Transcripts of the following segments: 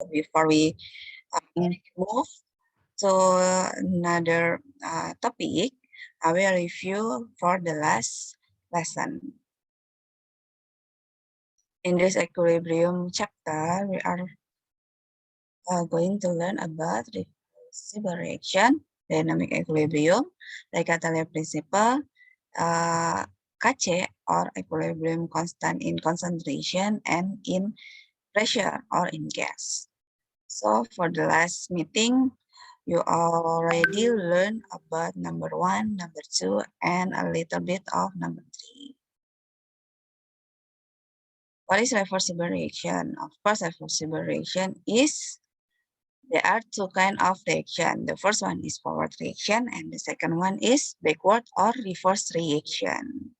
before we move to another topic, I will review for the last lesson. In this equilibrium chapter, we are going to learn about reversible reaction, dynamic equilibrium, Lagrange principle, KC or equilibrium constant in concentration and in pressure or in gas. So for the last meeting, you already learned about number 1, number 2, and a little bit of number 3. What is reversible reaction? Of course, reversible reaction is, there are two kinds of reaction. The first one is forward reaction, and the second one is backward or reverse reaction.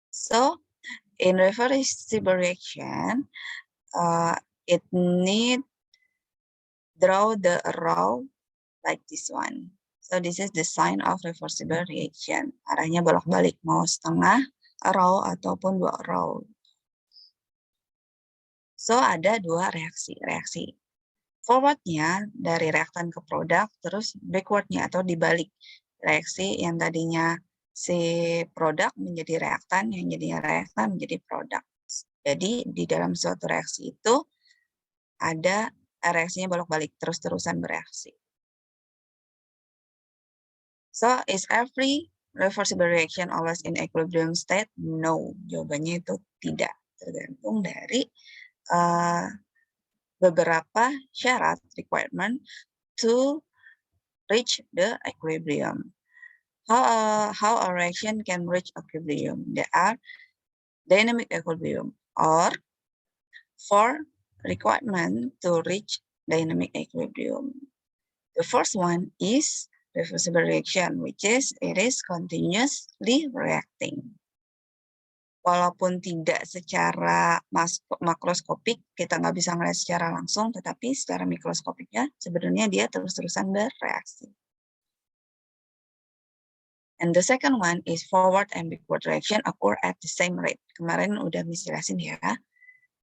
So, in reversible reaction, it need draw the arrow like this one. So this is the sign of reversible reaction. Arahnya bolak-balik, mau setengah arrow ataupun 2 arrow. So ada 2 reaksi. Reaksi forwardnya dari reaktan ke produk, terus backwardnya atau dibalik. Reaksi yang tadinya si produk menjadi reaktan, yang jadinya reaktan menjadi produk. Jadi di dalam suatu reaksi itu ada reaksinya bolak-balik, terus-terusan bereaksi. So, is every reversible reaction always in equilibrium state? No, jawabannya itu tidak. Tergantung dari beberapa syarat, requirement to reach the equilibrium. How a reaction can reach equilibrium? There are dynamic equilibrium or 4 requirements to reach dynamic equilibrium. The first one is reversible reaction, which is it is continuously reacting. Walaupun tidak secara makroskopik, kita nggak bisa melihat secara langsung, tetapi secara mikroskopiknya sebenarnya dia terus-terusan bereaksi. And the second one is forward and backward reaction occur at the same rate. Kemarin udah dijelasin ya,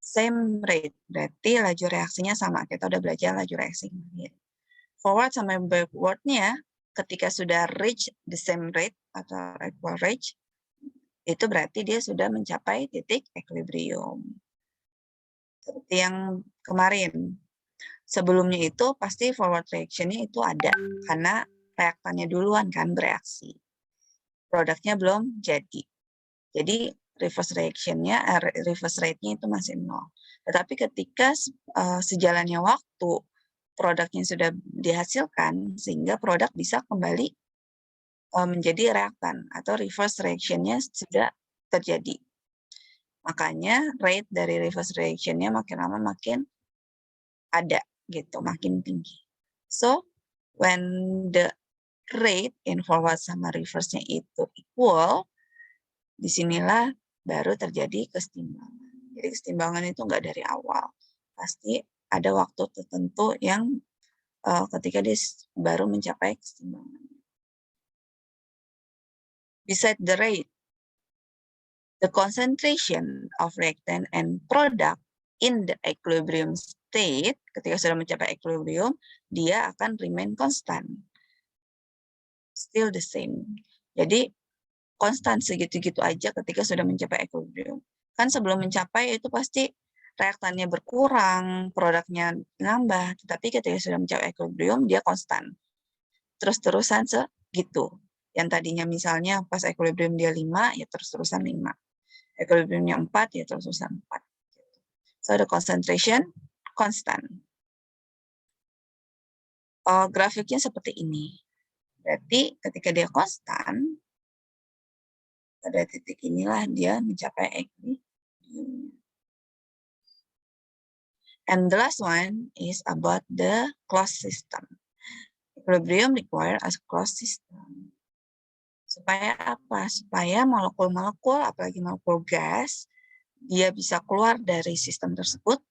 same rate, berarti laju reaksinya sama. Kita udah belajar laju reaksi. Forward sama backward-nya, ketika sudah reach the same rate atau equal rate, itu berarti dia sudah mencapai titik equilibrium. Seperti yang kemarin. Sebelumnya itu pasti forward reaction-nya itu ada, karena reaktannya duluan kan bereaksi. Produknya belum jadi. Jadi reverse reaction-nya, reverse rate-nya itu masih 0. Tetapi ketika sejalannya waktu, produknya sudah dihasilkan, sehingga produk bisa kembali menjadi reaktan atau reverse reaction-nya sudah terjadi. Makanya rate dari reverse reaction-nya makin lama makin ada gitu, makin tinggi. So, when the rate in forward sama reverse-nya itu equal, disinilah baru terjadi kesetimbangan. Jadi kesetimbangan itu nggak dari awal. Pasti ada waktu tertentu yang ketika dia baru mencapai kesetimbangan. Besides the rate, the concentration of reactant and product in the equilibrium state, ketika sudah mencapai equilibrium, dia akan remain constant. Still the same. Jadi, konstan segitu-gitu aja ketika sudah mencapai equilibrium. Kan sebelum mencapai itu pasti reaktannya berkurang, produknya nambah, tetapi ketika sudah mencapai equilibrium, dia konstan. Terus-terusan segitu. Yang tadinya misalnya pas equilibrium dia 5, ya terus-terusan 5. Equilibriumnya 4, ya terus-terusan 4. So, the concentration constant. Grafiknya seperti ini. Berarti ketika dia konstan, pada titik inilah dia mencapai equilibrium. And the last one is about the closed system. Equilibrium require a closed system. Supaya apa? Supaya molekul-molekul, apalagi molekul gas, dia bisa keluar dari sistem tersebut.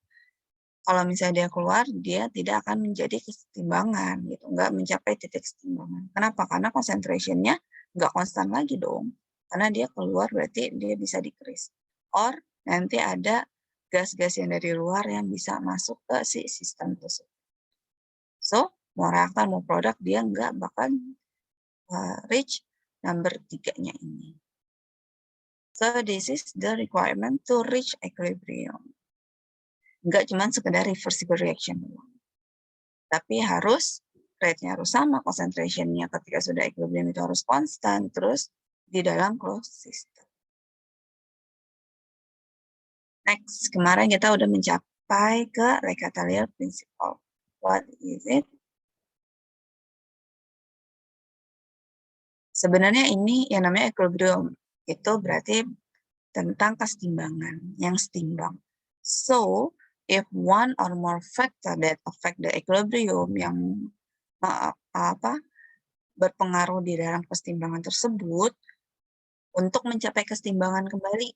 Kalau misalnya dia keluar, dia tidak akan menjadi kesetimbangan, gitu, nggak mencapai titik kesetimbangan. Kenapa? Karena concentration-nya nggak konstan lagi dong. Karena dia keluar berarti dia bisa decrease. Or nanti ada gas-gas yang dari luar yang bisa masuk ke si sistem tersebut. So, mau reaktan, mau produk, dia nggak bakal reach number 3-nya ini. So, this is the requirement to reach equilibrium. Nggak cuma sekedar reversible reaction. Tapi harus rate-nya harus sama, concentration-nya ketika sudah equilibrium itu harus konstan, terus di dalam closed system. Next, kemarin kita udah mencapai ke Le Chatelier principle. What is it? Sebenarnya ini yang namanya equilibrium. Itu berarti tentang kesetimbangan, yang setimbang. So, if one or more factor that affect the equilibrium yang berpengaruh di dalam kesetimbangan tersebut, untuk mencapai kesetimbangan kembali.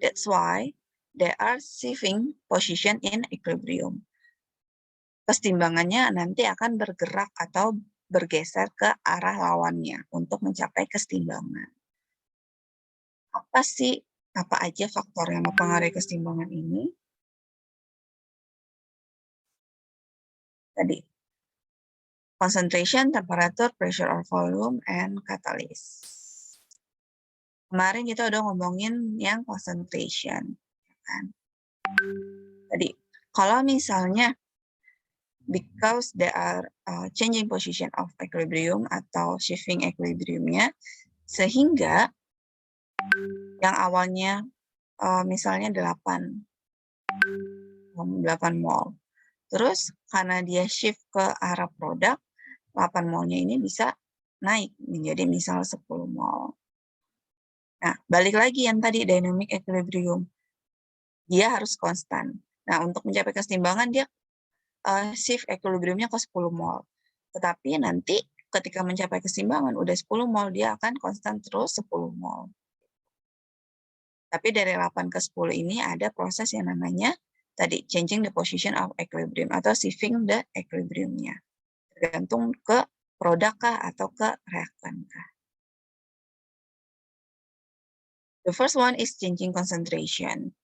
That's why they are shifting position in equilibrium. Kesetimbangannya nanti akan bergerak atau bergeser ke arah lawannya untuk mencapai kesetimbangan. Apa aja faktor yang mempengaruhi kesetimbangan ini? Tadi, concentration, temperature, pressure or volume, and catalyst. Kemarin kita udah ngomongin yang concentration. Kan? Tadi, kalau misalnya because they are changing position of equilibrium atau shifting equilibriumnya, sehingga yang awalnya misalnya 8 mol. Terus karena dia shift ke arah produk, 8 molnya ini bisa naik menjadi misal 10 mol. Nah, balik lagi yang tadi dynamic equilibrium. Dia harus konstan. Nah, untuk mencapai kesetimbangan dia shift equilibriumnya ke 10 mol. Tetapi nanti ketika mencapai keseimbangan udah 10 mol, dia akan konstan terus 10 mol. Tapi dari 8 ke 10 ini ada proses yang namanya tadi changing the position of equilibrium atau shifting the equilibriumnya. Tergantung ke produk kah atau ke reaktan kah. The first one is changing concentration.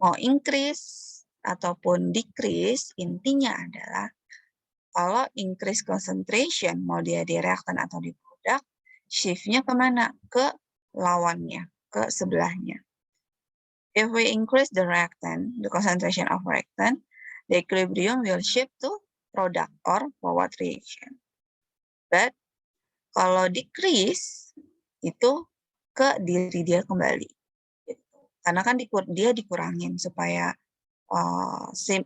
Mau increase ataupun decrease, intinya adalah kalau increase concentration, mau dia di reaktan atau di produk, shift-nya kemana? Ke lawannya, ke sebelahnya. If we increase the reactant, the concentration of reactant, the equilibrium will shift to product or forward reaction. But kalau decrease, itu ke diri dia kembali. Gitu. Karena kan dia dikurangin supaya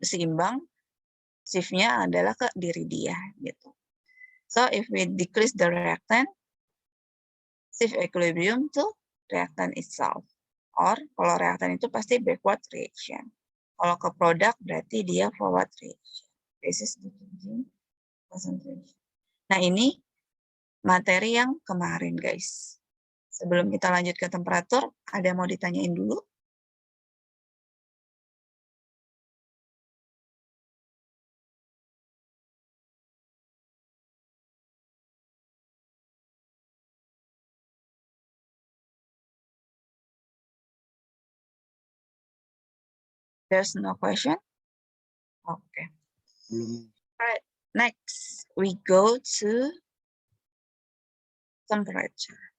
seimbang, shift-nya adalah ke diri dia. Gitu. So if we decrease the reactant, shift equilibrium to reactant itself. Or kalau reaktan itu pasti backward reaction. Kalau ke produk berarti dia forward reaction. This is the changing concentration. Nah ini materi yang kemarin guys. Sebelum kita lanjut ke temperatur, ada yang mau ditanyain dulu? There's no question? Okay. Alright, next we go to temperature.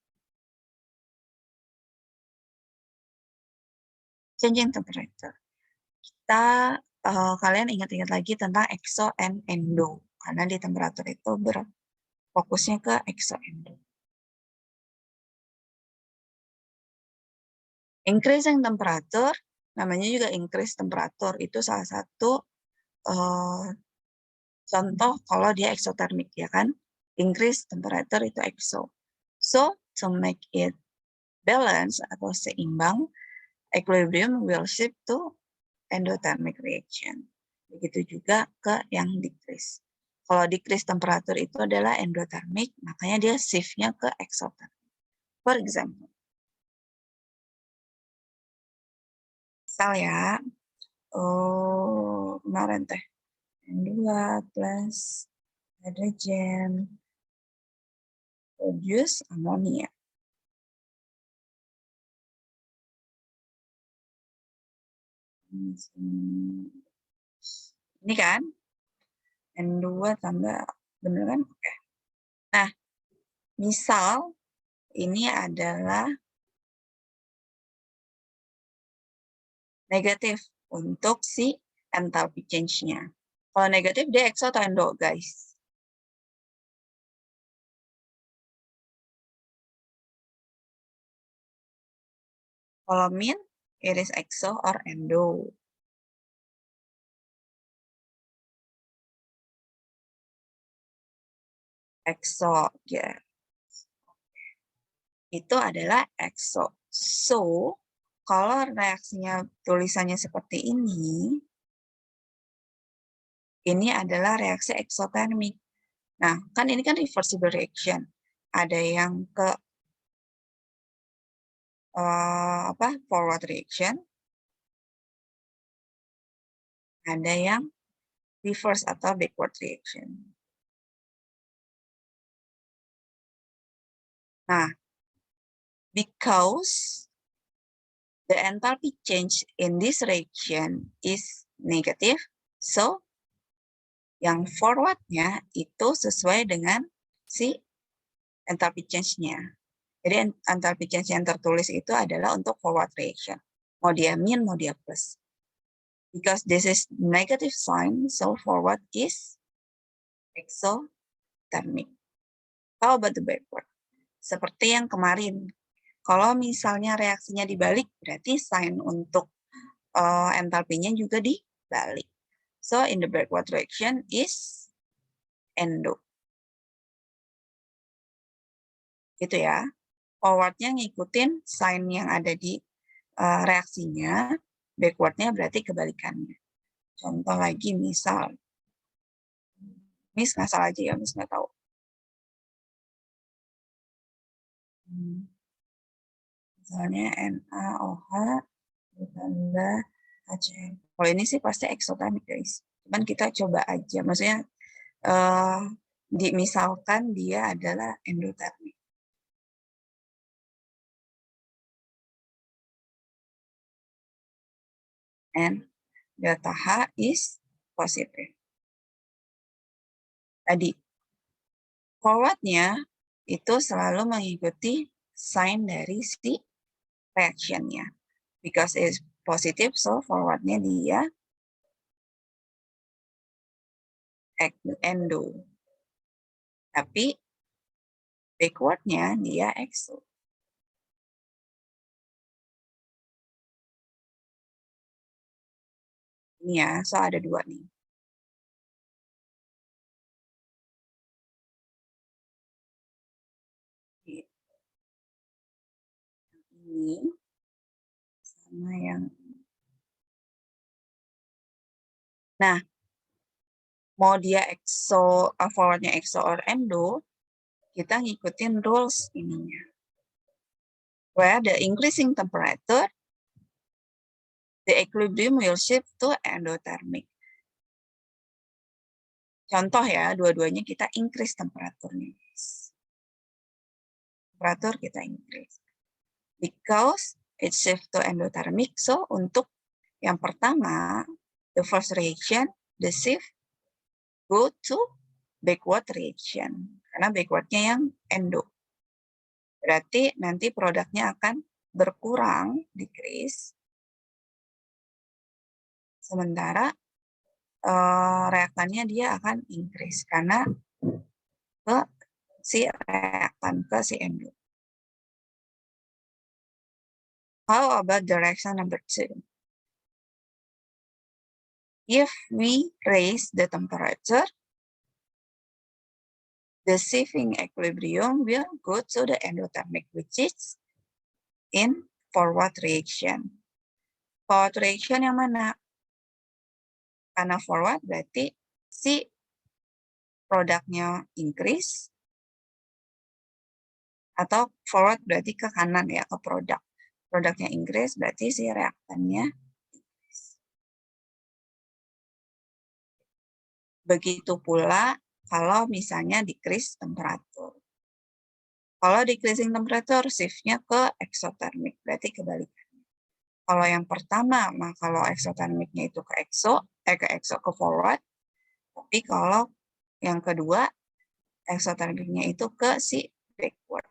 Changing temperature. Kita kalian ingat-ingat lagi tentang exo and endo karena di temperatur itu berfokusnya ke exo endo. Increasing temperature namanya juga increase temperatur itu salah satu contoh kalau dia exothermic ya kan, increase temperature itu exo. So to make it balance atau seimbang, equilibrium will shift to endothermic reaction. Begitu juga ke yang decrease. Kalau decrease temperatur itu adalah endothermic, makanya dia shift-nya ke exothermic. For example, misal ya, kemarin teh, N2 plus hydrogen produce amonia. Ini kan? N2 tambah, bener kan? Oke. Nah, misal ini adalah negatif untuk si enthalpy change-nya. Kalau negatif, dia exo atau endo, guys? Kalau min, it is exo or endo. Exo, ya. Itu adalah exo. So, kalau reaksinya tulisannya seperti ini adalah reaksi eksotermik. Nah, kan ini kan reversible reaction. Ada yang ke forward reaction, ada yang reverse atau backward reaction. Nah, because the enthalpy change in this reaction is negative, so yang forwardnya itu sesuai dengan si enthalpy change-nya. Jadi enthalpy change yang tertulis itu adalah untuk forward reaction. Mau dia min, mau dia plus. Because this is negative sign, so forward is exothermic. How about the backward? Seperti yang kemarin. Kalau misalnya reaksinya dibalik, berarti sign untuk enthalpy-nya juga dibalik. So, in the backward reaction is endo. Gitu ya. Forward-nya ngikutin sign yang ada di reaksinya, backward-nya berarti kebalikannya. Contoh lagi, misal. Miss ngasal aja ya, Miss nggak tahu. Misalnya NaOH ditambah HCl. Kalau ini sih pasti eksotermik, guys. Cuman kita coba aja. Maksudnya, misalkan dia adalah endotermik. And delta H is positive. Tadi, forward-nya itu selalu mengikuti sign dari si reaction-nya. Because it's positive, so forward-nya dia endo. Tapi backward-nya dia exo. Ini ya, so ada dua nih. Ini sama yang ini. Nah, mau dia exo, forwardnya exo or endo, kita ngikutin rules ininya. Where the increasing temperature, the equilibrium will shift to endothermic. Contoh ya, dua-duanya kita increase temperaturnya. Temperatur kita increase. Because it shift to endothermic, so untuk yang pertama, the first reaction, the shift go to backward reaction. Karena backwardnya yang endo. Berarti nanti produknya akan berkurang, decrease. Sementara reaktannya dia akan increase karena ke si reaktan, ke si endo. How about the reaction number 2? If we raise the temperature, the shifting equilibrium will go to the endothermic, which is in forward reaction. Forward reaction yang mana? Karena forward berarti si produknya increase, atau forward berarti ke kanan ya, ke produk. Produknya increase berarti si reaktannya increase. Begitu pula kalau misalnya decrease temperatur. Kalau decreasing temperature, shift-nya ke exothermic, berarti kebalikannya. Kalau yang pertama, mah kalau eksotermiknya itu ke forward. Tapi kalau yang kedua, eksotermiknya itu ke si backward.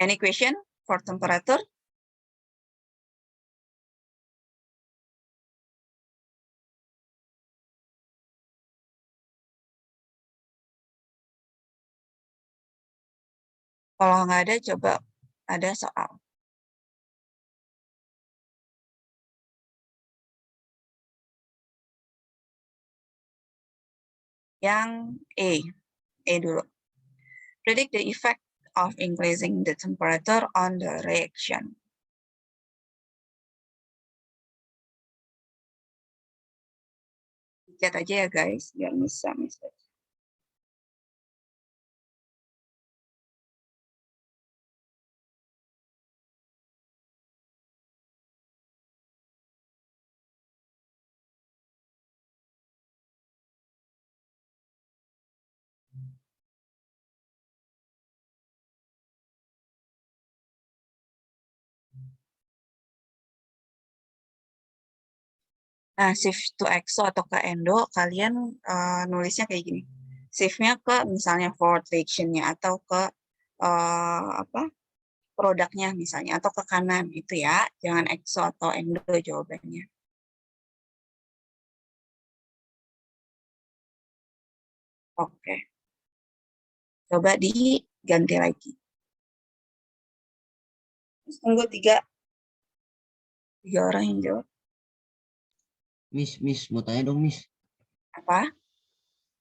Any question for temperature? Kalau nggak ada, coba ada soal. Yang A dulu. Predict the effect of increasing the temperature on the reaction. Chat aja ya guys, biar bisa message. Nah, shift to exo atau ke endo, kalian nulisnya kayak gini. Shift-nya ke misalnya forward reaction-nya atau ke apa produknya misalnya atau ke kanan itu ya. Jangan exo atau endo jawabannya. Oke. Coba diganti lagi. Tunggu tiga orang yang jawab. Miss, mau tanya dong, Miss. Apa?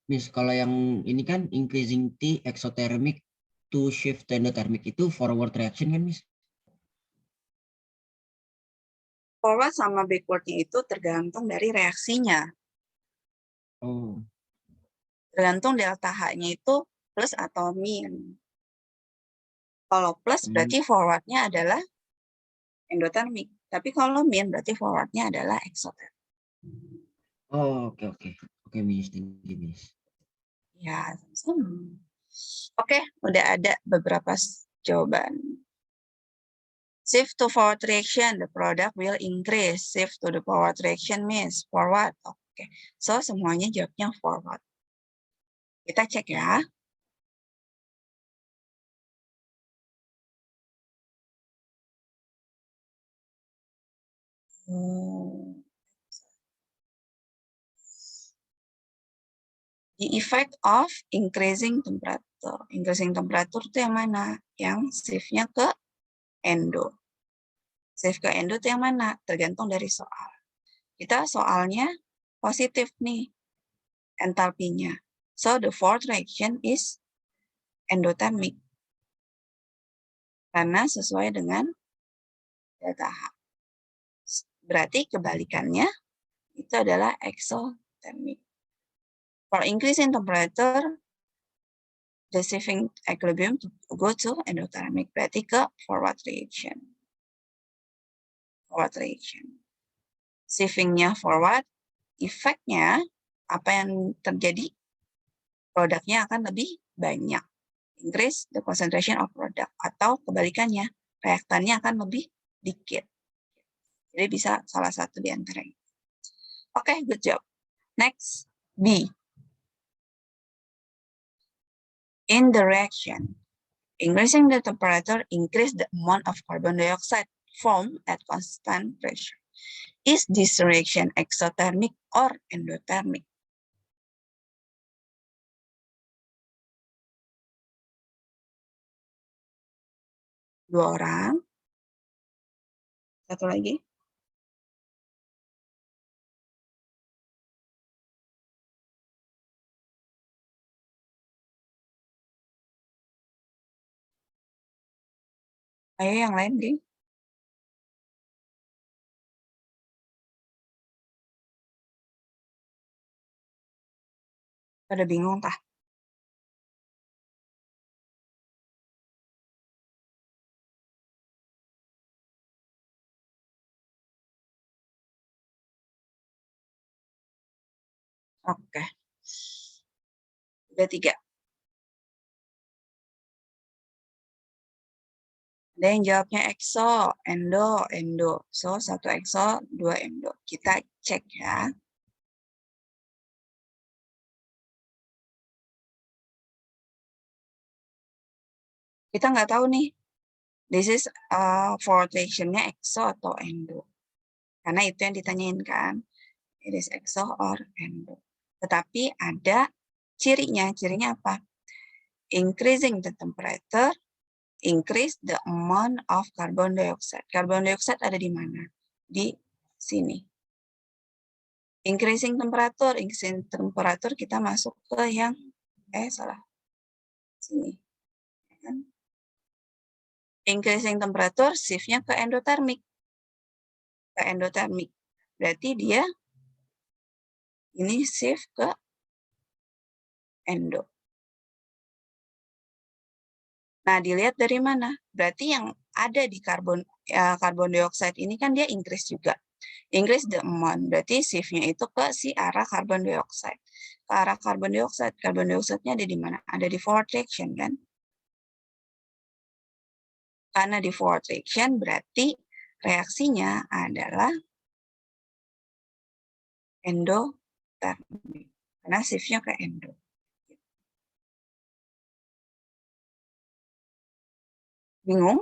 Miss, kalau yang ini kan increasing T exothermic to shift endothermic itu forward reaction kan, Miss? Forward sama backward-nya itu tergantung dari reaksinya. Oh. Tergantung delta H-nya itu plus atau min. Kalau plus berarti forward-nya adalah endotermik. Tapi kalau min berarti forward-nya adalah exothermic. Oh, oke. Oke, Miss. Thank you, Miss. Ya, oke, udah ada beberapa jawaban. Shift to forward reaction, the product will increase. Shift to the forward reaction means forward. Oke, so semuanya jawabnya forward. Kita cek ya. The effect of increasing temperature. Increasing temperature itu yang mana? Yang shift-nya ke endo. Shift ke endo itu yang mana? Tergantung dari soal. Kita soalnya positif nih entalpinya. So the fourth reaction is endothermic. Karena sesuai dengan delta H. Berarti kebalikannya itu adalah exothermic. For increase in temperature, the shifting equilibrium to go to endothermic. Berarti ke forward reaction. Forward reaction. Shifting-nya forward, efeknya apa yang terjadi? Produknya akan lebih banyak. Increase the concentration of product. Atau kebalikannya, reaktannya akan lebih dikit. Jadi bisa salah satu di antaranya. Oke, good job. Next, B. In the reaction, increasing the temperature increase the amount of carbon dioxide formed at constant pressure. Is this reaction exothermic or endothermic? Dua orang. Satu lagi. Ayo yang lain, geng. Pada bingung, tah? Oke. Udah 3. Ada yang jawabnya exo, endo. So, 1 exo, 2 endo. Kita cek ya. Kita nggak tahu nih, this is forward reaction-nya exo atau endo. Karena itu yang ditanyain kan. It is exo or endo. Tetapi ada cirinya. Cirinya apa? Increasing the temperature, increase the amount of carbon dioxide. Carbon dioxide ada di mana? Di sini. Increasing temperature kita masuk ke yang sini. Increasing temperature shift-nya ke endotermic. Berarti dia ini shift ke endo. Nah, dilihat dari mana? Berarti yang ada di karbon dioxide ini kan dia increase juga. Increase the amount, berarti shift-nya itu ke si arah carbon dioxide. Ke arah carbon dioxide. Carbon dioxide-nya ada di mana? Ada di forward reaction kan? Karena di forward reaction berarti reaksinya adalah endotermic. Karena shift-nya ke endo. Bingung?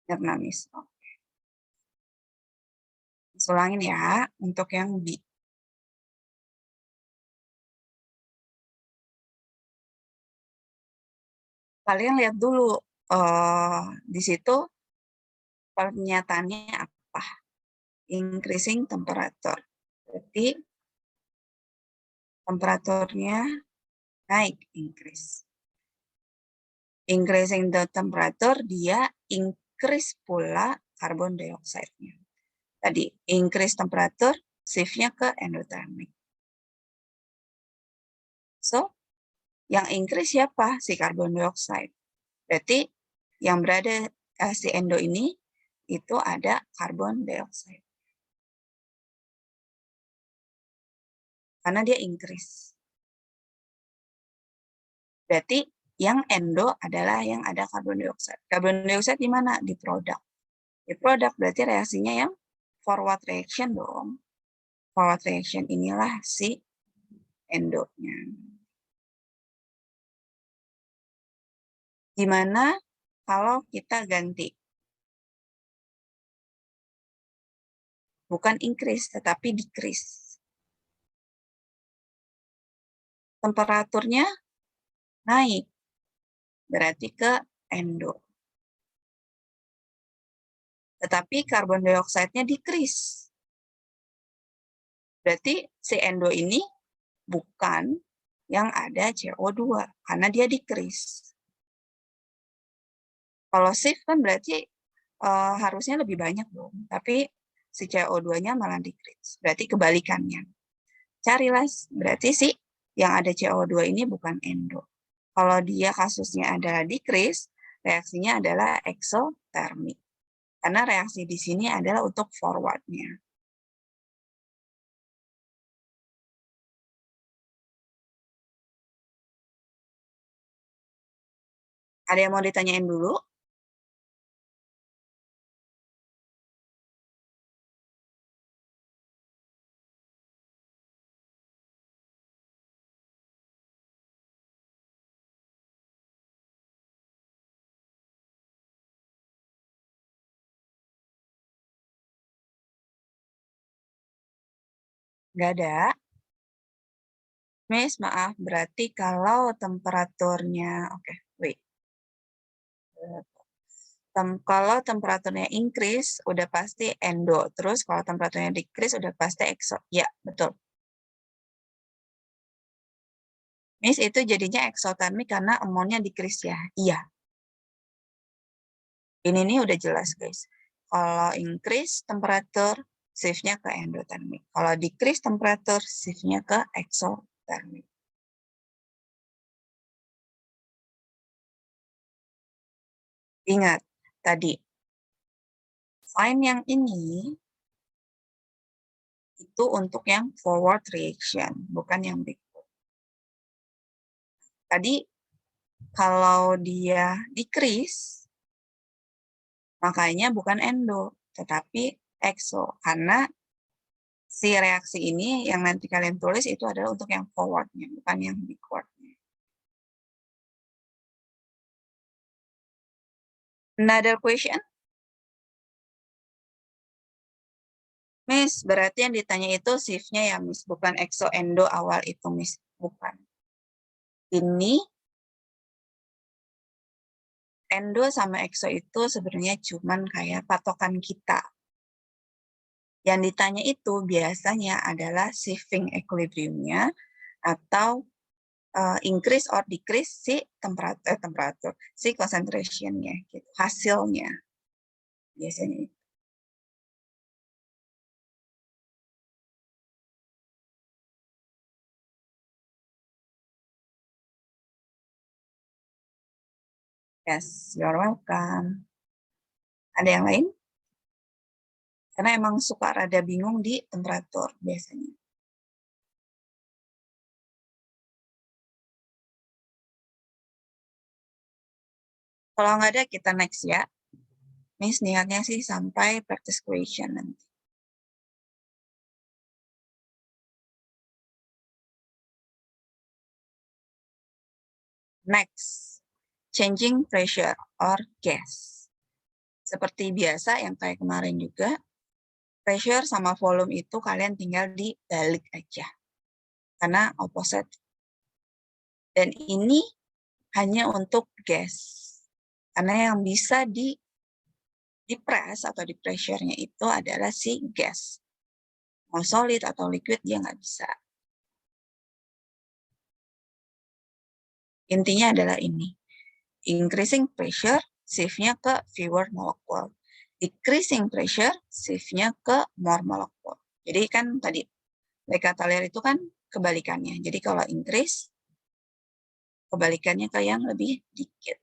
Vietnamese. Oke. Ulangin ya untuk yang B. Kalian lihat dulu di situ pernyataannya apa? Increasing temperature. Berarti temperaturnya naik, increase. Increasing the temperature, dia increase pula carbon dioxide-nya. Tadi, increase temperature, shift-nya ke endothermic. So, yang increase siapa? Si carbon dioxide. Berarti, yang berada si endo ini, itu ada carbon dioxide. Karena dia increase. Berarti, yang endo adalah yang ada carbon dioxide. Carbon dioxide di mana? Di produk. Di produk berarti reaksinya yang forward reaction dong. Forward reaction inilah si endonya. Gimana kalau kita ganti? Bukan increase, tetapi decrease. Temperaturnya naik. Berarti ke endo. Tetapi karbon dioksida-nya decrease. Berarti si endo ini bukan yang ada CO2, karena dia decrease. Kalau shift kan berarti harusnya lebih banyak dong, tapi si CO2-nya malah decrease. Berarti kebalikannya. Carilah, berarti sih yang ada CO2 ini bukan endo. Kalau dia kasusnya adalah decrease, reaksinya adalah exothermic. Karena reaksi di sini adalah untuk forward-nya. Ada yang mau ditanyain dulu? Nggak ada. Miss, maaf. Berarti kalau temperaturnya, oke, wait. Kalau temperaturnya increase, udah pasti endo. Terus kalau temperaturnya decrease, udah pasti exo. Ya, betul. Miss, itu jadinya exothermic karena amonnya decrease ya? Iya. Ini nih udah jelas, guys. Kalau increase temperature, shift-nya ke endothermic. Kalau decrease temperature, shift-nya ke exothermic. Ingat, tadi, find yang ini, Itu untuk yang forward reaction, bukan yang backward. Tadi kalau dia decrease, makanya bukan endo, tetapi exo. Karena si reaksi ini yang nanti kalian tulis itu adalah untuk yang forwardnya, bukan yang backwardnya. Another question? Miss, berarti yang ditanya itu shift-nya ya, Miss. Bukan exo endo awal itu, Miss. Bukan. Ini endo sama exo itu sebenarnya cuman kayak patokan kita. Yang ditanya itu biasanya adalah shifting equilibrium-nya atau increase or decrease si temperatur, si concentration-nya, gitu. Hasilnya biasanya. Yes, you're welcome. Ada yang lain? Karena emang suka rada bingung di temperatur biasanya. Kalau nggak ada, kita next ya. Miss niatnya sih sampai practice question nanti. Next, changing pressure or gas. Seperti biasa yang kayak kemarin juga, pressure sama volume itu kalian tinggal dibalik aja. Karena opposite. Dan ini hanya untuk gas. Karena yang bisa di press atau di pressure-nya itu adalah si gas. Mau solid atau liquid dia nggak bisa. Intinya adalah ini. Increasing pressure, shift-nya ke fewer molecule. Decreasing pressure, shift-nya ke more molecule. Jadi kan tadi, Lekatalier itu kan kebalikannya. Jadi kalau increase, kebalikannya ke yang lebih dikit.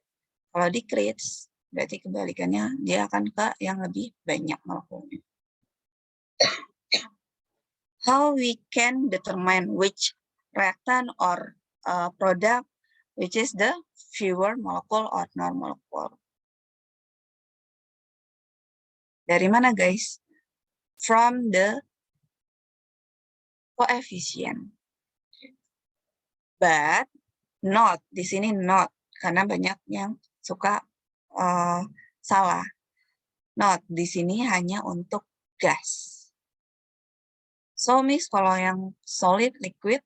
Kalau decrease, berarti kebalikannya dia akan ke yang lebih banyak molekulnya. How we can determine which reactant or product which is the fewer molecule or non-molecule. Dari mana guys? From the coefficient. But not, di sini not, karena banyak yang suka salah. Not, di sini hanya untuk gas. So, Miss, kalau yang solid, liquid,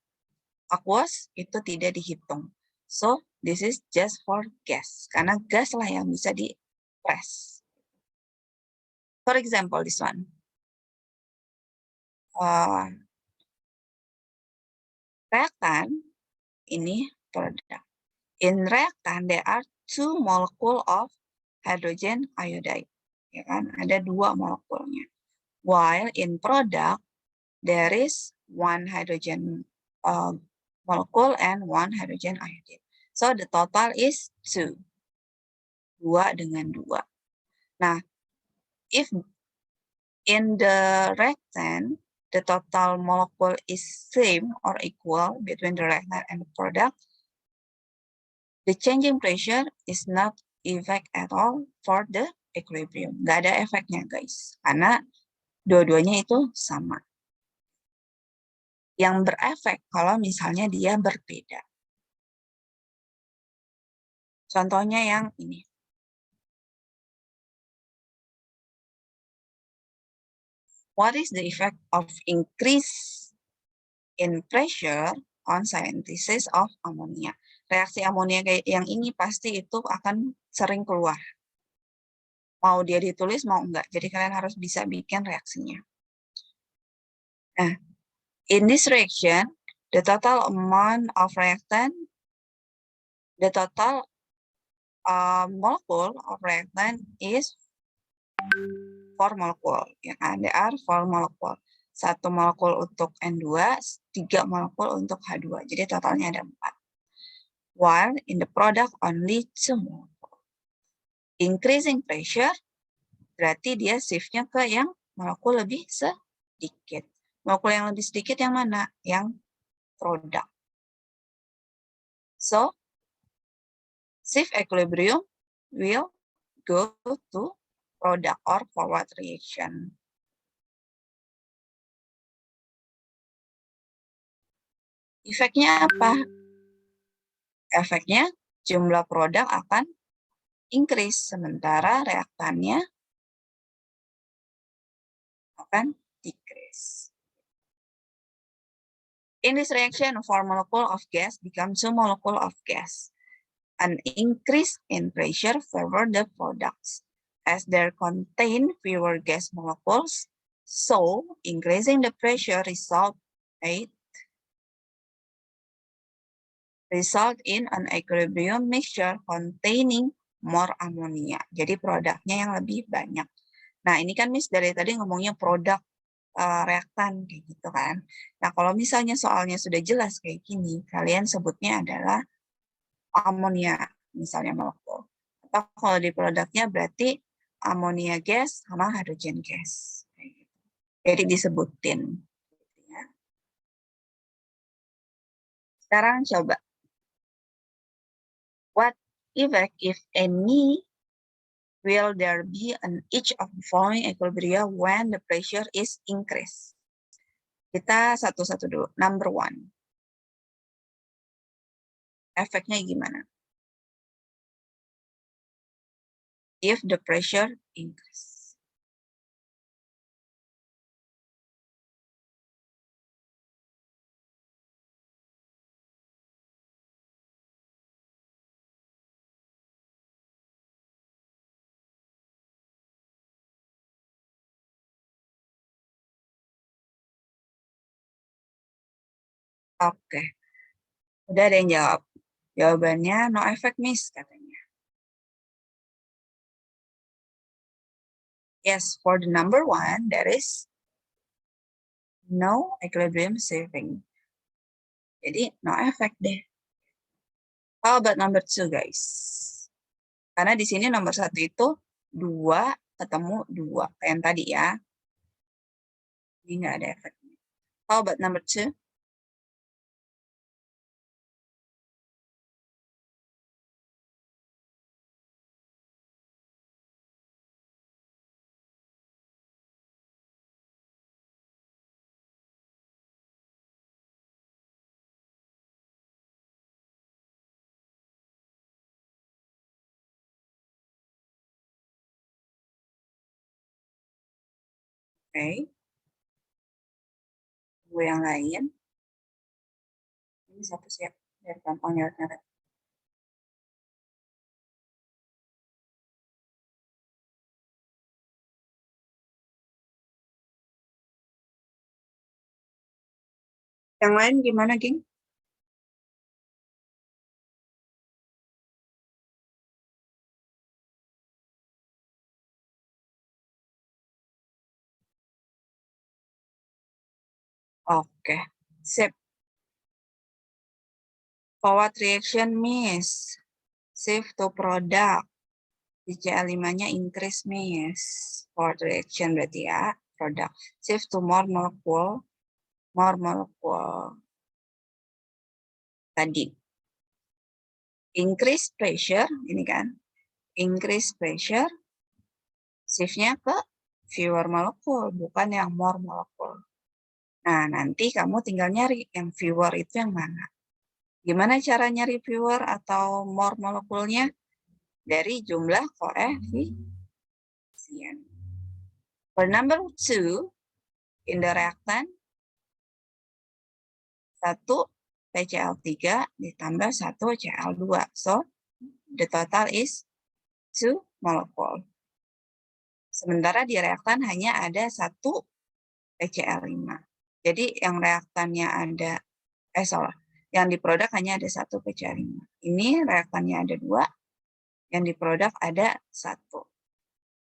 aqueous, itu tidak dihitung. So, this is just for gas. Karena gas lah yang bisa di-press. For example, this one. Reactant, ini product. In reactant, there are 2 molecule of hydrogen iodide. Ya kan? Ada 2 molekulnya. While in product, there is 1 hydrogen molecule and 1 hydrogen iodide. So the total is 2. 2 dengan 2. Nah, if in the reactant, the total molecule is same or equal between the reactant and the product, the changing pressure is not effect at all for the equilibrium. Nggak ada efeknya, guys. Karena dua-duanya itu sama. Yang berefek kalau misalnya dia berbeda. Contohnya yang ini. What is the effect of increase in pressure on synthesis of ammonia? Reaksi amonia kayak yang ini pasti itu akan sering keluar. Mau dia ditulis, mau enggak. Jadi kalian harus bisa bikin reaksinya. Nah, in this reaction, the total amount of reactant, the total molecule of reactant is 4 molecule. Ya kan? There are 4 molecule. 1 molekul untuk N2, 3 molekul untuk H2. Jadi totalnya ada 4. While in the product only 2 molecule. Increasing pressure, berarti dia shift-nya ke yang molekul lebih sedikit. Molekul yang lebih sedikit yang mana? Yang produk. So, shift equilibrium will go to product or forward reaction. Efeknya apa? Efeknya jumlah produk akan increase, sementara reaktannya akan decrease. In this reaction, 4 molecule of gas become 2 molecule of gas. An increase in pressure favor the products, as they contain fewer gas molecules, so increasing the pressure result in an equilibrium mixture containing more ammonia. Jadi produknya yang lebih banyak. Nah, ini kan Miss dari tadi ngomongnya produk reaktan kayak gitu kan. Nah, kalau misalnya soalnya sudah jelas kayak gini, kalian sebutnya adalah amonia, misalnya molekul. Atau kalau di produknya berarti amonia gas sama hidrogen gas. Jadi disebutin. Sekarang coba. What effect, if any, will there be on each of the following equilibria when the pressure is increased? Kita satu-satu dulu. Number 1. Efeknya gimana? If the pressure increase. Oke. Udah ada yang jawab. Jawabannya no effect, Miss, katanya. Yes, for the number 1, there is no equilibrium saving. Jadi, no effect deh. How about number 2, guys? Karena di sini nomor 1 itu 2 ketemu 2. Kayak yang tadi ya. Ini nggak ada efeknya. How about number 2? Oke. Gue yang lain. Ini satu siap. Biar gampang nyaret-nyaret. Yang lain gimana, geng? Oke. Sip. Forward reaction, Miss. Shift to product. CL5-nya increase, Miss. Forward reaction berarti ya. Product. Shift to more molecule. More molecule. Tadi. Increase pressure. Ini kan. Increase pressure. Shift-nya ke fewer molecule. Bukan yang more molecule. Nah, nanti kamu tinggal nyari yang fewer itu yang mana. Gimana cara nyari fewer atau more molekulnya? Dari jumlah koefisien. For number 2, in the reactant, 1 PCl3 ditambah 1 Cl2. So, the total is 2 molecule. Sementara di reaktan hanya ada 1 PCl5. Jadi yang reaktannya ada, yang di produk hanya ada 1 PCl5. Ini reaktannya ada 2, yang di produk ada 1.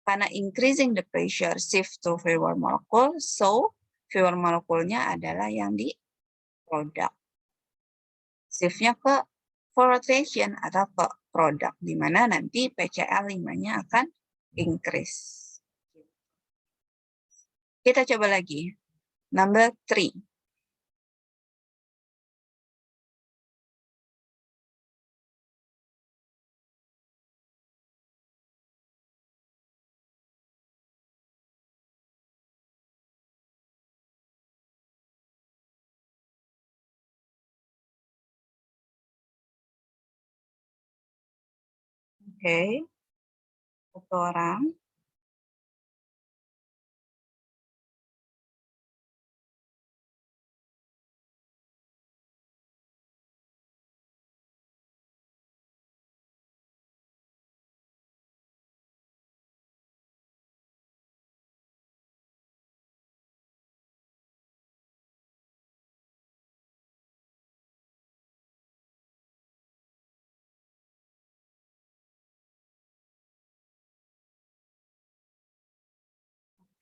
Karena increasing the pressure shift to fewer molecule, so fewer molekulnya adalah yang di produk. Shift-nya ke forward reaction atau ke produk, di mana nanti PCl5-nya akan increase. Kita coba lagi. Number 3. Oke. Satu orang.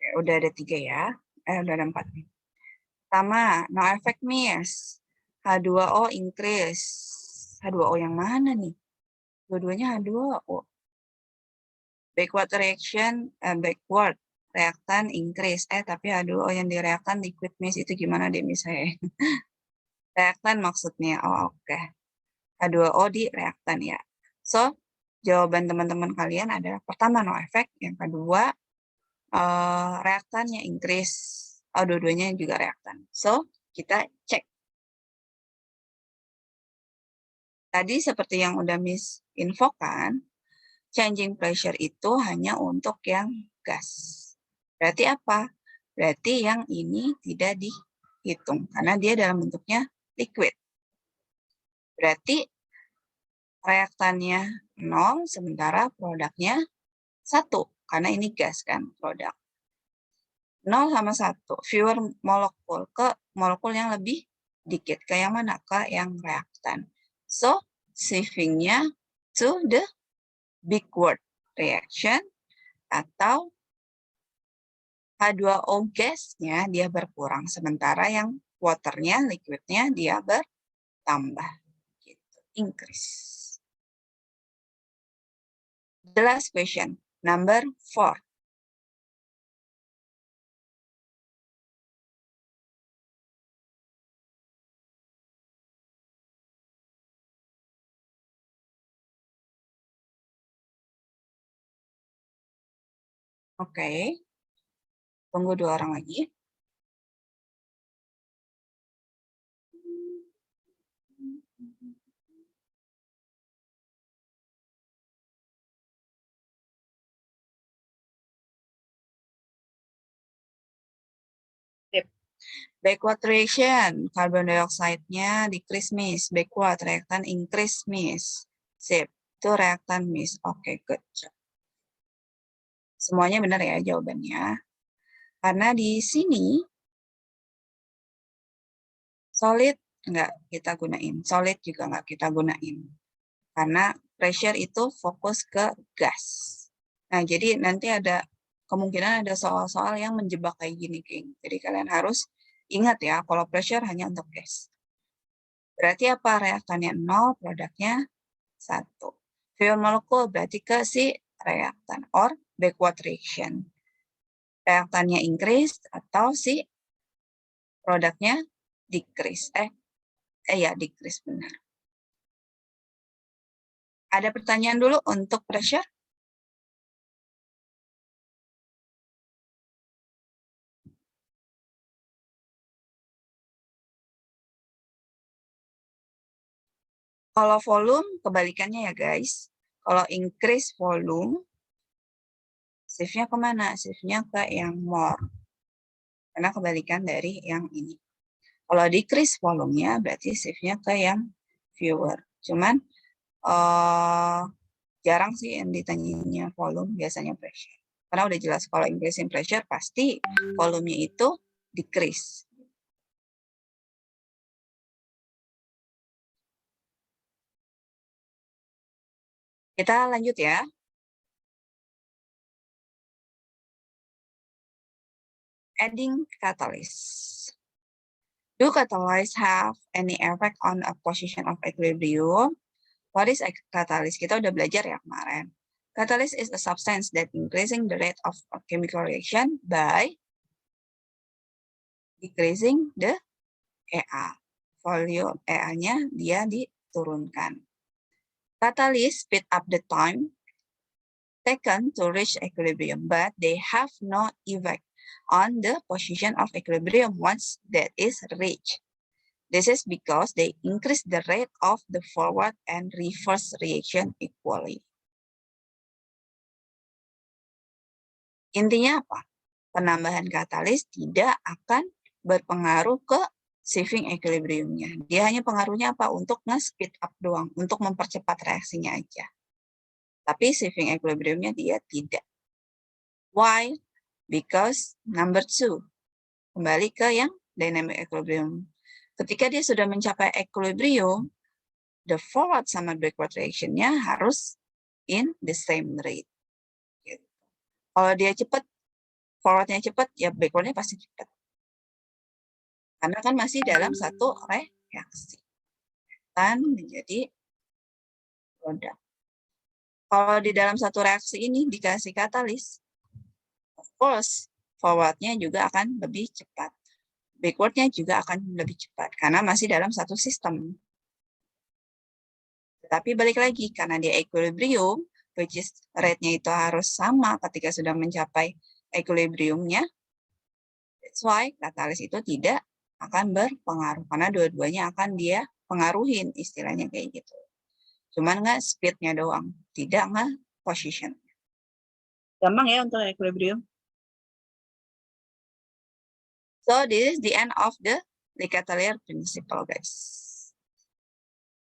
Oke, udah ada 3 ya. Udah ada 4 nih. Pertama, no effect miss. H2O increase. H2O yang mana nih? Dua-duanya H2O. Backward reaction, backward reaktan increase. Tapi H2O yang direaktan liquid miss itu gimana deh misalnya? Reaktan maksudnya. Oh, oke. H2O di reaktan ya. So, jawaban teman-teman kalian adalah pertama no effect, yang kedua reaktannya increase. Dua-duanya juga reaktan. So, kita cek. Tadi seperti yang udah Miss infokan, changing pressure itu hanya untuk yang gas. Berarti apa? Berarti yang ini tidak dihitung, karena dia dalam bentuknya liquid. Berarti reaktannya 0, sementara produknya 1, karena ini gas kan produk. 0 sama 1, fewer molekul ke molekul yang lebih dikit. Ke yang mana? Ke yang reaktan. So, shifting-nya to the backward reaction, atau H2O gasnya dia berkurang, sementara yang waternya, liquidnya dia bertambah. Gitu. Increase. The last question, number 4. Oke. Tunggu 2 orang lagi. Backward reaction, carbon dioxide-nya decrease miss. Backward, reaktan increase miss. Sip, itu reaktan miss. Oke, good job. Semuanya benar ya jawabannya. Karena di sini solid nggak kita gunain, solid juga nggak kita gunain. Karena pressure itu fokus ke gas. Nah, jadi nanti ada kemungkinan ada soal-soal yang menjebak kayak gini, geng. Jadi kalian harus ingat ya, kalau pressure hanya untuk gas. Berarti apa? Reaktannya 0, produknya 1. Fewer molekul berarti ke si reaktan or backward reaction. Reaktannya increase atau si produknya decrease. Ya, decrease benar. Ada pertanyaan dulu untuk pressure? Kalau volume, kebalikannya ya guys. Kalau increase volume, shift-nya kemana? Shift-nya ke yang more. Karena kebalikan dari yang ini. Kalau decrease volume-nya, berarti shift-nya ke yang fewer. Cuman, jarang sih yang ditanyanya volume, biasanya pressure. Karena udah jelas kalau increasing pressure, pasti volumenya itu decrease. Kita lanjut ya. Adding catalyst. Do catalysts have any effect on a position of equilibrium? What is a catalyst? Kita udah belajar ya kemarin. Catalyst is a substance that increasing the rate of a chemical reaction by decreasing the EA. Volume EA-nya dia diturunkan. Catalyst speed up the time taken to reach equilibrium, but they have no effect on the position of equilibrium once that is reached. This is because they increase the rate of the forward and reverse reaction equally. Intinya apa? Penambahan katalis tidak akan berpengaruh ke shifting equilibrium-nya. Dia hanya pengaruhnya apa? Untuk nge-speed up doang, untuk mempercepat reaksinya aja. Tapi shifting equilibrium-nya dia tidak. Why? Because number 2. Kembali ke yang dynamic equilibrium. Ketika dia sudah mencapai equilibrium, the forward sama backward reaction-nya harus in the same rate. Gitu. Kalau dia cepat, forward-nya cepat, ya backward-nya pasti cepat. Karena kan masih dalam satu reaksi. Kan menjadi produk. Kalau di dalam satu reaksi ini dikasih katalis, of course, forward-nya juga akan lebih cepat. Backward-nya juga akan lebih cepat, karena masih dalam satu sistem. Tapi balik lagi, karena dia equilibrium, which is rate-nya itu harus sama ketika sudah mencapai equilibrium-nya, that's why katalis itu tidak akan berpengaruh, karena dua-duanya akan dia pengaruhin, istilahnya kayak gitu. Cuman nggak speed-nya doang, tidak nggak position. Gampang ya untuk equilibrium. So this is the end of the Le-Chatelier principle, guys.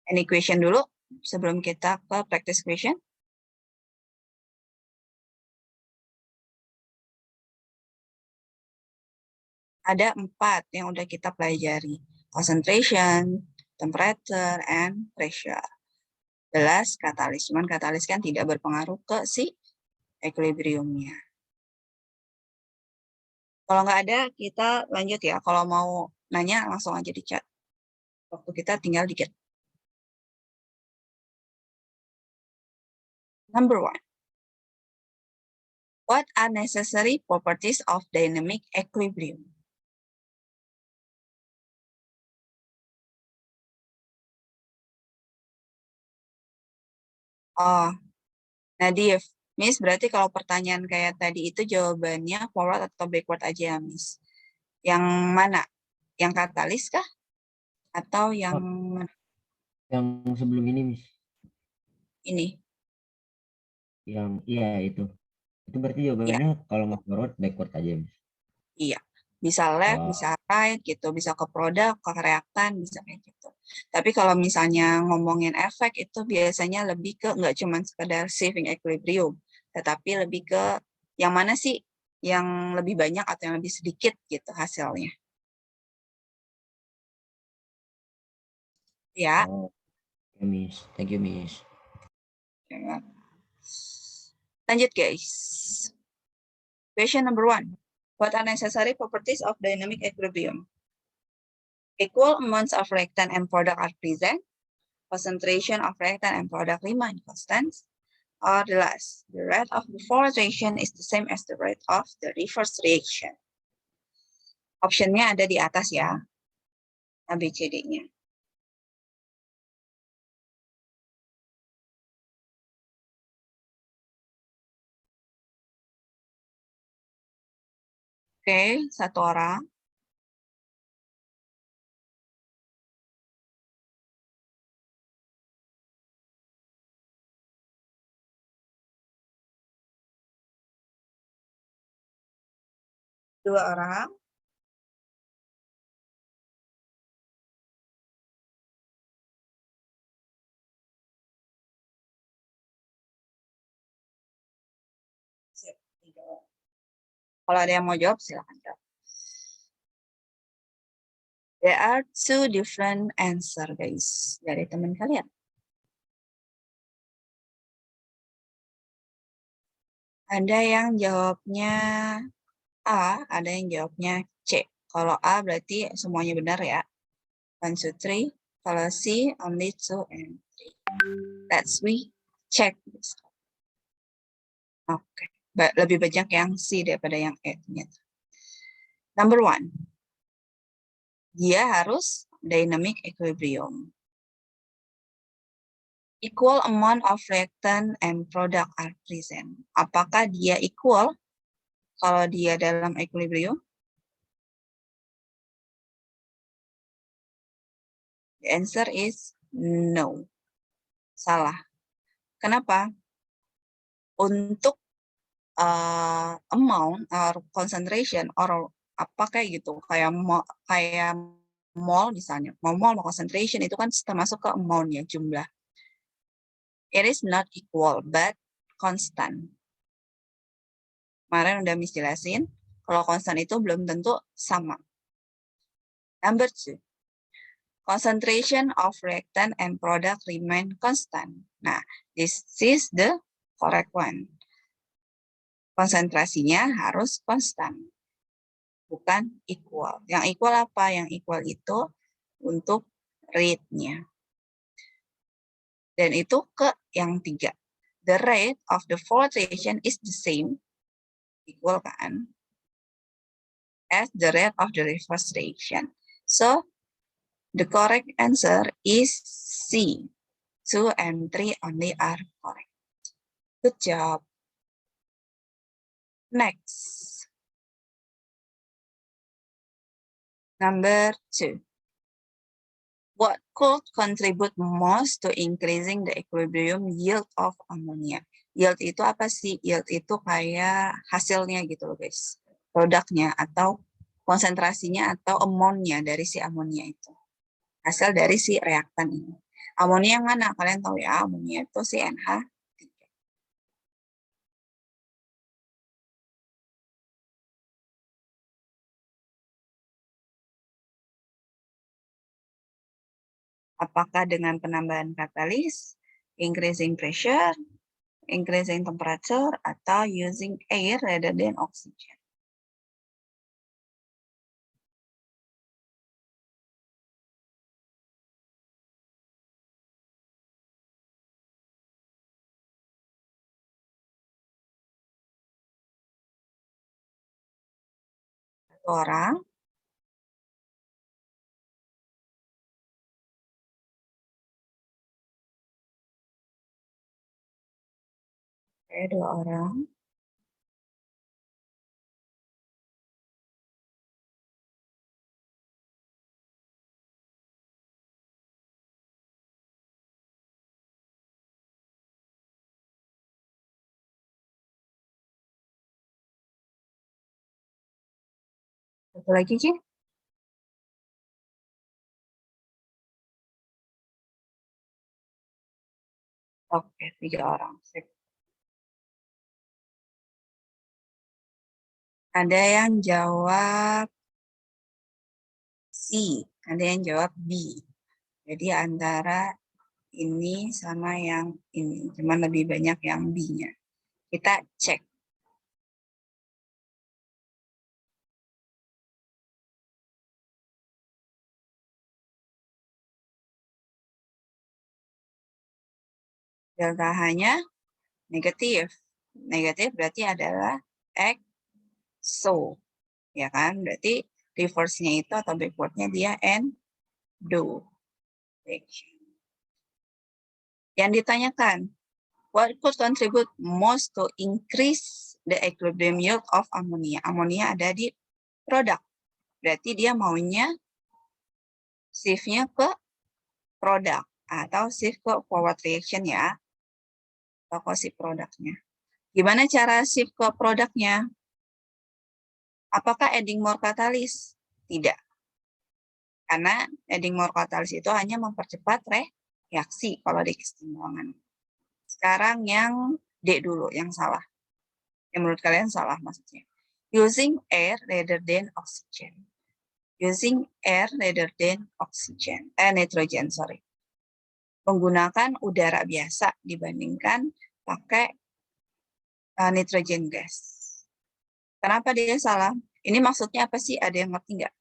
Any question dulu sebelum kita ke practice question? Ada 4 yang udah kita pelajari. Concentration, temperature, and pressure. Jelas katalis, cuman katalis kan tidak berpengaruh ke si equilibrium-nya. Kalau nggak ada, kita lanjut ya. Kalau mau nanya, langsung aja di chat. Waktu kita tinggal dikit. Number 1. What are necessary properties of dynamic equilibrium? Oh, Nadif. Miss, berarti kalau pertanyaan kayak tadi itu jawabannya forward atau backward aja ya, Miss? Yang mana? Yang katalis kah? Atau yang Yang sebelum ini, Miss. Ini? Yang iya itu. Itu berarti jawabannya ya. Kalau nggak forward, backward aja, Miss. Iya. Bisa left, bisa right, gitu. Bisa ke produk, ke reaktan, bisa kayak gitu. Tapi kalau misalnya ngomongin efek, itu biasanya lebih ke nggak cuma sekedar shifting equilibrium, tetapi lebih ke yang mana sih yang lebih banyak atau yang lebih sedikit gitu hasilnya. Ya. Oh, okay, Miss. Thank you, Miss. Lanjut, guys. Question number 1. What are necessary properties of dynamic equilibrium? Equal amounts of reactant and product are present. Concentration of reactant and product remain constant. Or the last, the rate of the forward reaction is the same as the rate of the reverse reaction. Optionnya ada di atas ya, ABCD-nya. Oke, satu orang. Dua orang. Kalau ada yang mau jawab, silakan jawab. There are 2 different answer, guys, dari teman kalian. Ada yang jawabnya A, ada yang jawabnya C. Kalau A berarti semuanya benar ya. 1, 2, 3. Kalau C, only 2 and 3. Let's we check this. Oke. Lebih banyak yang C daripada yang E. Number 1. dia harus dynamic equilibrium. Equal amount of reactant and product are present. Apakah dia equal kalau dia dalam equilibrium? The answer is no. Salah. Kenapa? Untuk amount or concentration or apa kayak gitu, kayak mol misalnya, mol concentration itu kan termasuk ke amount-nya, jumlah. It is not equal but constant. Kemarin udah Miss jelasin, kalau constant itu belum tentu sama. Number 2. Concentration of reactant and product remain constant. Nah, this is the correct one. Konsentrasinya harus konstan, bukan equal. Yang equal apa? Yang equal itu untuk rate-nya. Dan itu ke yang 3. The rate of the forward reaction is the same, equal kan, as the rate of the reverse reaction. So, the correct answer is C. 2 and 3 only are correct. Good job. Next. Number 2. What could contribute most to increasing the equilibrium yield of ammonia? Yield itu apa sih? Yield itu kayak hasilnya gitu loh guys. Produknya atau konsentrasinya atau amount-nya dari si amonia itu. Hasil dari si reaktan ini. Amonia yang mana? Kalian tahu ya, amonia itu si NH3. Apakah dengan penambahan katalis, increasing pressure, increasing temperature, atau using air rather than oxygen? Satu orang. Oke, 2 orang. Satu lagi, Ci? Oke, 3 orang. Sip. Ada yang jawab C, ada yang jawab B. Jadi antara ini sama yang ini, cuma lebih banyak yang B-nya. Kita cek. Delta H-nya negatif. Negatif berarti adalah exo. Ya kan? Berarti reverse-nya itu atau backward-nya dia endo. Yang ditanyakan, what could contribute most to increase the equilibrium yield of ammonia? Ammonia ada di produk. Berarti dia maunya shift-nya ke produk atau shift ke forward reaction ya. Atau ke shift produknya. Gimana cara shift ke produknya? Apakah adding more catalyst? Tidak. Karena adding more catalyst itu hanya mempercepat reaksi kalau di keseimbangan. Sekarang yang D dulu, yang salah. Yang menurut kalian salah maksudnya. Using air rather than oxygen. Using air rather than oxygen. Nitrogen, sorry. Menggunakan udara biasa dibandingkan pakai nitrogen gas. Kenapa dia salah? Ini maksudnya apa sih? Ada yang ngerti nggak?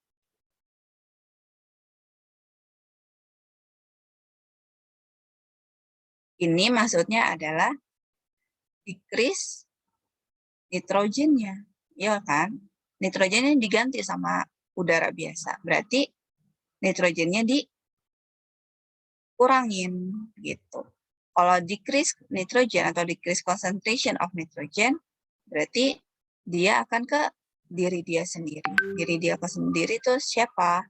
Ini maksudnya adalah decrease nitrogennya. Ya kan? Nitrogennya diganti sama udara biasa. Berarti nitrogennya dikurangin gitu. Kalau decrease nitrogen atau decrease concentration of nitrogen, berarti dia akan ke diri dia sendiri. Diri dia sendiri itu siapa?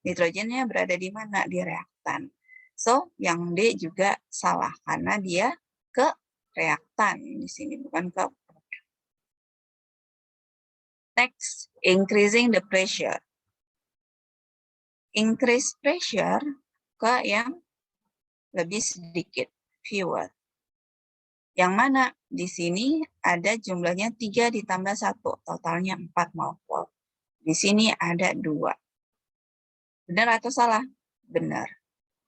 Nitrogennya berada di mana? Di reaktan. So, yang D juga salah karena dia ke reaktan di sini, bukan ke produk. Next, increasing the pressure. Increase pressure ke yang lebih sedikit, fewer. Yang mana di sini ada jumlahnya 3 ditambah 1, totalnya 4 molekul. Di sini ada 2. Benar atau salah? Benar.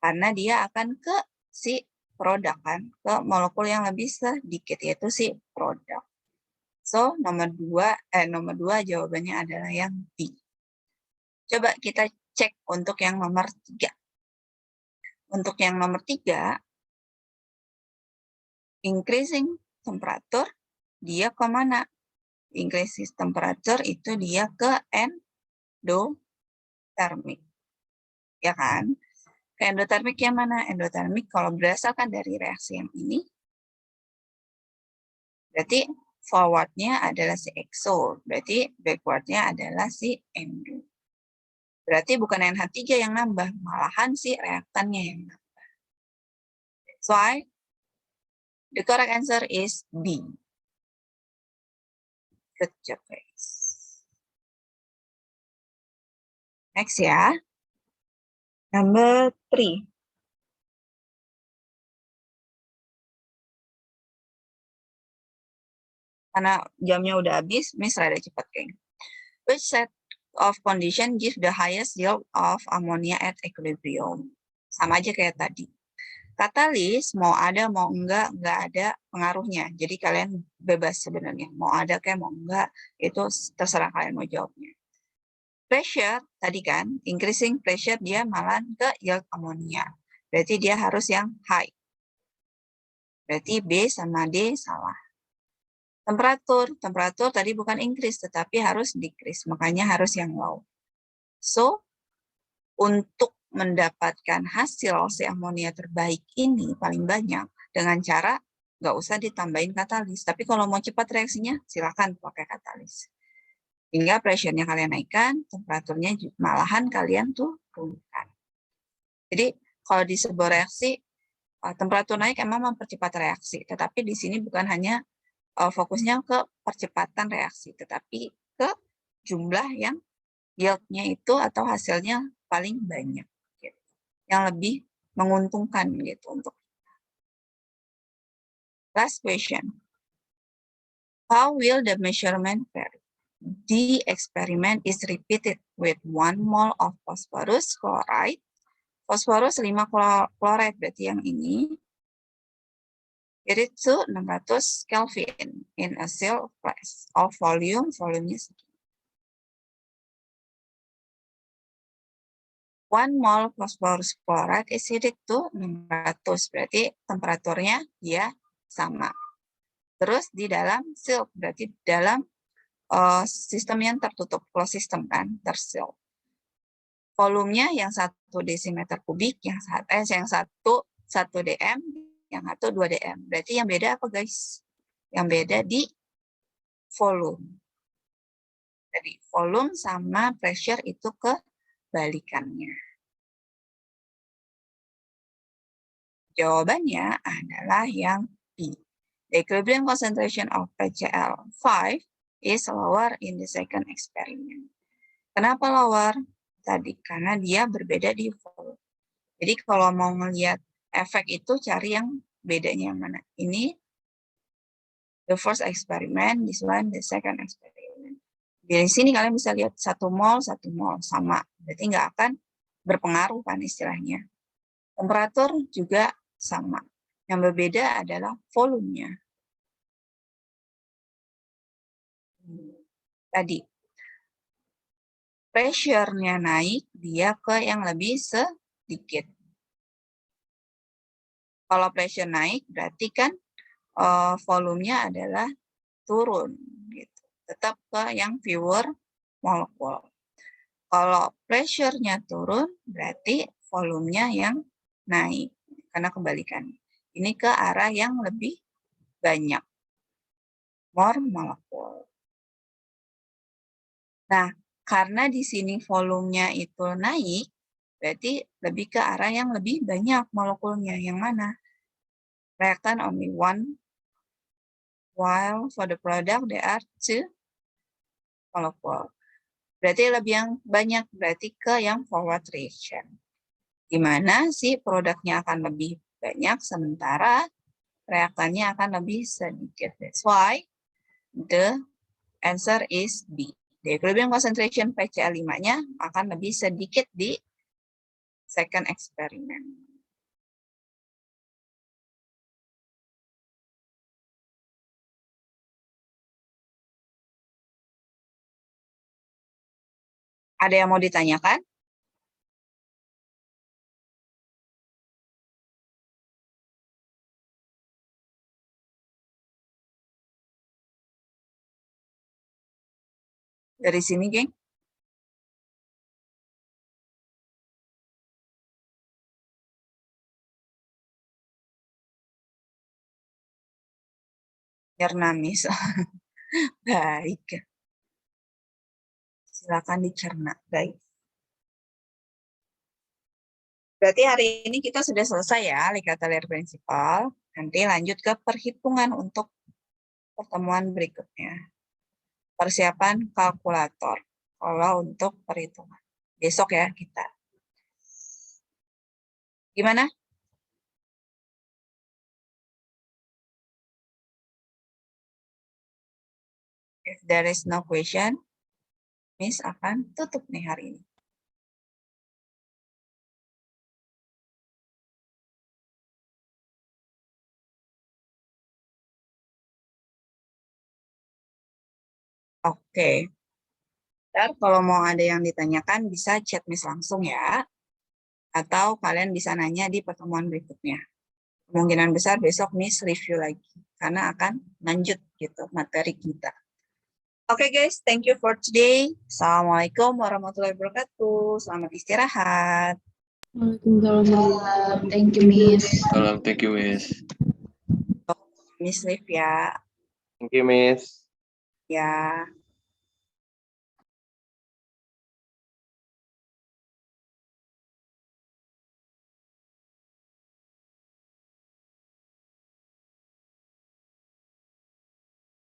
Karena dia akan ke si produk kan, ke molekul yang lebih sedikit, yaitu si produk. So, nomor 2 jawabannya adalah yang B. Coba kita cek untuk yang nomor 3. Untuk yang nomor 3, increasing temperature, dia ke mana? Increasing temperature itu dia ke endothermic. Ya kan? Ke endothermic yang mana? Endothermic kalau berdasarkan dari reaksi yang ini, berarti forward-nya adalah si exo, berarti backward-nya adalah si endo. Berarti bukan NH3 yang nambah, malahan si reaktannya yang nambah. So, the correct answer is B. Good job, guys. Next ya. Number 3. Karena jamnya udah habis, Miss rada cepat kayaknya. Which set of condition give the highest yield of ammonia at equilibrium? Sama aja kayak tadi. Katalis mau ada mau enggak ada pengaruhnya. Jadi kalian bebas sebenarnya. Mau ada kayak mau enggak, itu terserah kalian mau jawabnya. Pressure tadi kan, increasing pressure dia malah ke yield ammonia. Berarti dia harus yang high. Berarti B sama D salah. Temperatur tadi bukan increase, tetapi harus decrease. Makanya harus yang low. So, untuk mendapatkan hasil si amonia terbaik ini paling banyak dengan cara nggak usah ditambahin katalis. Tapi kalau mau cepat reaksinya, silakan pakai katalis. Hingga pressure-nya kalian naikkan, temperaturnya malahan kalian turunkan. Jadi, kalau di sebuah reaksi, temperatur naik emang mempercepat reaksi. Tetapi di sini bukan hanya fokusnya ke percepatan reaksi, tetapi ke jumlah yang yield-nya itu atau hasilnya paling banyak. Gitu. Yang lebih menguntungkan gitu untuk kita. Last question. How will the measurement vary? The experiment is repeated with 1 mole of phosphorus chloride. Phosphorus 5 chloride, berarti yang ini. Heated to 600 Kelvin in a seal flask of volumenya segini. 1 mole phosphorus chloride is heated to 600, berarti temperaturnya dia sama. Terus di dalam seal, berarti dalam sistem yang tertutup, closed system kan, terseal. Volumenya yang 1 desimeter kubik, yang 1 dm, yang 1 2 dm. Berarti yang beda apa guys? Yang beda di volume. Jadi volume sama pressure itu kebalikannya. Jawabannya adalah yang B. The equilibrium concentration of PCl5 is lower in the second experiment. Kenapa lower? Tadi karena dia berbeda di volume. Jadi kalau mau melihat efek itu cari yang bedanya yang mana. Ini the first experiment, this one the second experiment. Di sini kalian bisa lihat 1 mol sama. Berarti nggak akan berpengaruh kan istilahnya. Temperatur juga sama. Yang berbeda adalah volumenya. Tadi, pressure-nya naik, dia ke yang lebih sedikit. Kalau pressure naik, berarti kan volumenya adalah turun. Gitu. Tetap ke yang fewer molekul. Kalau pressure-nya turun, berarti volumenya yang naik. Karena kebalikan. Ini ke arah yang lebih banyak. More molecule. Nah, karena di sini volumenya itu naik, berarti lebih ke arah yang lebih banyak molekulnya. Yang mana? Reactant only one, while for the product there are two molecule. Berarti lebih yang banyak, berarti ke yang forward reaction. Di mana si produknya akan lebih banyak, sementara reaktannya akan lebih sedikit. That's why the answer is B. The equilibrium concentration PCl5-nya akan lebih sedikit di second eksperimen. Ada yang mau ditanyakan? Dari sini, geng. Cernamis. Baik. Silakan dicerna. Baik. Berarti hari ini kita sudah selesai ya, Likatalir Principle. Nanti lanjut ke perhitungan untuk pertemuan berikutnya. Persiapan kalkulator. Kalau untuk perhitungan. Besok ya kita. Gimana? If there is no question, Miss akan tutup nih hari ini. Oke. Dan kalau mau ada yang ditanyakan, bisa chat Miss langsung ya. Atau kalian bisa nanya di pertemuan berikutnya. Kemungkinan besar besok Miss review lagi. Karena akan lanjut gitu materi kita. Oke guys, thank you for today. Assalamualaikum warahmatullahi wabarakatuh. Selamat istirahat. Waalaikumsalam. Thank you, Miss. Thank you, Miss. Miss Liv ya. Thank you, Miss. Ya.